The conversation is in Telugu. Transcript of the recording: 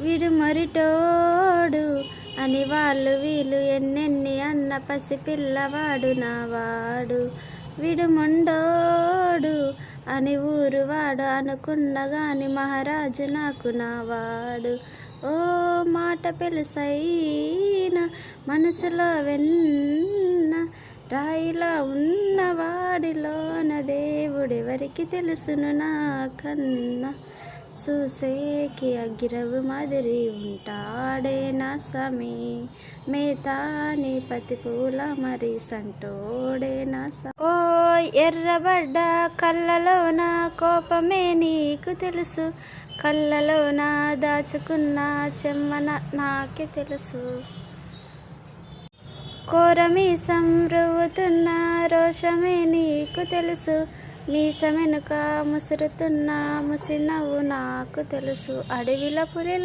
వీడు మరిటోడు అని వాళ్ళు వీళ్ళు ఎన్నెన్ని అన్న పసిపిల్లవాడు నావాడు. వీడు మొండోడు అని ఊరు వాడు అనుకున్నగాని మహారాజు నాకు నావాడు. ఓ మాట పెలుసైన మనసులో వెన్న రాయిలా ఉన్నవాడిలోన దేవుడెవరికి తెలుసును నాకన్నా. చూసేకి అగ్గిరవు మాదిరి ఉంటాడే నా సమీ, మేతాని పతి పూల మరి సంటోడే నా ఓ ఎర్రబడ్డ కళ్ళలోన కోపమే నీకు తెలుసు, కళ్ళలోన దాచుకున్న చెమ్మన నాకే తెలుసు. కోరమీసం రువ్వుతున్న రోషమే నీకు తెలుసు, మీసమెనుక ముసురుతున్న ముసినవ్వు నాకు తెలుసు. అడవిల పులిల